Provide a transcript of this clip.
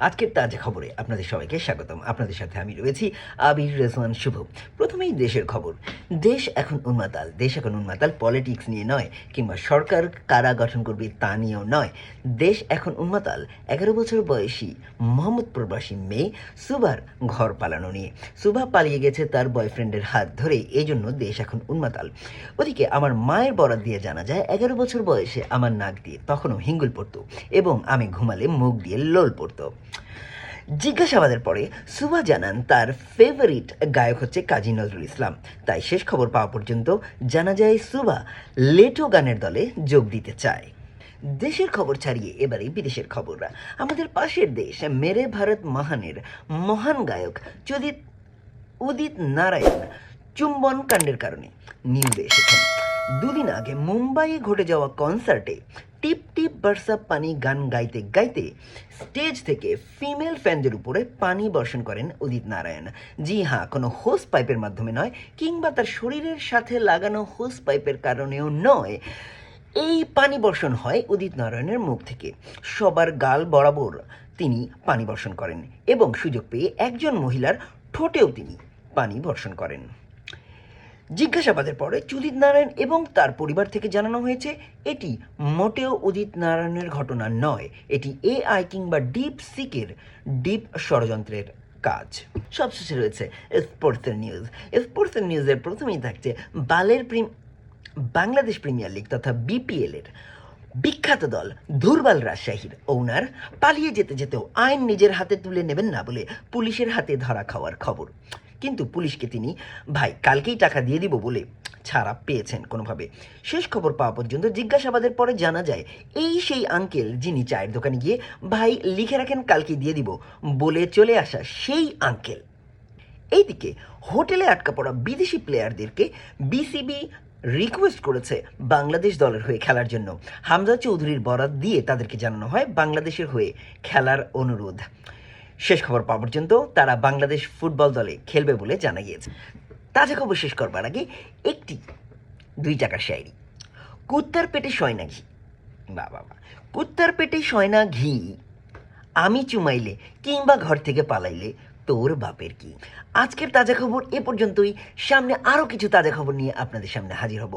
আজকের তাজা খবরে আপনাদের সবাইকে স্বাগতম। আপনাদের সাথে আমি রয়েছি আবির রেজওয়ান শুভ। প্রথমেই দেশের খবর। দেশ এখন উন্মাতাল পলিটিক্স নিয়ে নয়, কিংবা সরকার কারা গঠন করবে তা নিয়েও নয়। দেশ এখন উন্মাতাল 11 বছর বয়সী মোহাম্মদ প্রবাসী মেয়ে সুবার ঘর পালানো নিয়ে। সুভা পালিয়ে গেছে তার বয়ফ্রেন্ডের হাত ধরে, এই জন্য দেশ এখন উন্মাতাল। ওদিকে আমার মায়ের বরাত দিয়ে জানা যায় 11 বছর বয়সে আমার নাক দিয়ে তখনও হিঙ্গুল পড়তো এবং আমি ঘুমালে মুখ দিয়ে লোল পড়তো। জিজ্ঞাসাবাদের পরে সুভা জানান তার ফেভারিট গায়ক হচ্ছে কাজী নজরুল ইসলাম। তাই শেষ খবর পাওয়া পর্যন্ত জানা যায় সুভা লেটো গানের দলে যোগ দিতে চায়। দেশের খবর ছাড়িয়ে এবারে বিদেশের খবর। আমাদের পাশের দেশ মেরে ভারত মহানের মহান গায়ক উদিত নারায়ণ চুম্বন কাণ্ডের কারণে নিউজে এসেছেন। দুদিন আগে মুম্বাইয়ে ঘটে যাওয়া কনসার্টে টিপ টিপ বর্ষা পানি গান গাইতে গাইতে স্টেজ থেকে ফিমেল ফ্যানদের উপরে পানি বর্ষণ করেন উদিত নারায়ণ। জি হ্যাঁ, কোনো হোস পাইপের মাধ্যমে নয়, কিংবা তার শরীরের সাথে লাগানো হোস পাইপের কারণেও নয়। এই পানি বর্ষণ হয় উদিত নারায়ণের মুখ থেকে। সবার গাল বরাবর তিনি পানি বর্ষণ করেন এবং সুযোগ পেয়ে একজন মহিলার ঠোঁটেও তিনি পানি বর্ষণ করেন। জিজ্ঞাসাবাদের পরে উদিত নারায়ণ এবং তার পরিবার থেকে জানানো হয়েছে এটি মোটেও উদিত নারায়ণের ঘটনা নয়, এটি এআই কিংবা ডিপ ষড়যন্ত্রের কাজ। সবশেষে রয়েছে স্পোর্টসের নিউজের প্রথমেই থাকছে বাংলাদেশ প্রিমিয়ার লিগ তথা বিপিএল এর বিখ্যাত দল দুর্বল রাজশাহীর ওনার পালিয়ে যেতে যেতেও আইন নিজের হাতে তুলে নেবেন না বলে পুলিশের হাতে ধরা খাওয়ার খবর। কিন্তু পুলিশকে তিনি কালকেই টাকা দিয়ে দিব বলে ছাড়া পেয়েছেন কোনোভাবে। শেষ খবর পাওয়া পর্যন্ত জিজ্ঞাসাবাদের পরে জানা যায় এই সেই আঙ্কেল যিনি চায়ের দোকানে গিয়ে ভাই লিখে রাখেন কালকে দিয়ে দিব বলে চলে আসা সেই আঙ্কেল। এইদিকে হোটেলে আটকা পড়া বিদেশি প্লেয়ারদেরকে বিসিবি রিকোয়েস্ট করেছে বাংলাদেশ দলের হয়ে খেলার জন্য। হামজা চৌধুরীর বরাত দিয়ে তাদেরকে জানানো হয় বাংলাদেশের হয়ে খেলার অনুরোধ। শেষ খবর পাওয়া পর্যন্ত তারা বাংলাদেশ ফুটবল দলে খেলবে বলে জানা গিয়েছে। তাজা খবর শেষ করবার আগে একটি 2 টাকার শায়রি। কুত্তার পেটে সয় না ঘি, কুত্তার পেটে সয় না ঘি, আমি চুমাইলে কিংবা ঘর থেকে পালাইলে তোর বাপের কি। আজকের তাজা খবর এ পর্যন্তই। সামনে আরও কিছু তাজা খবর নিয়ে আপনাদের সামনে হাজির হব।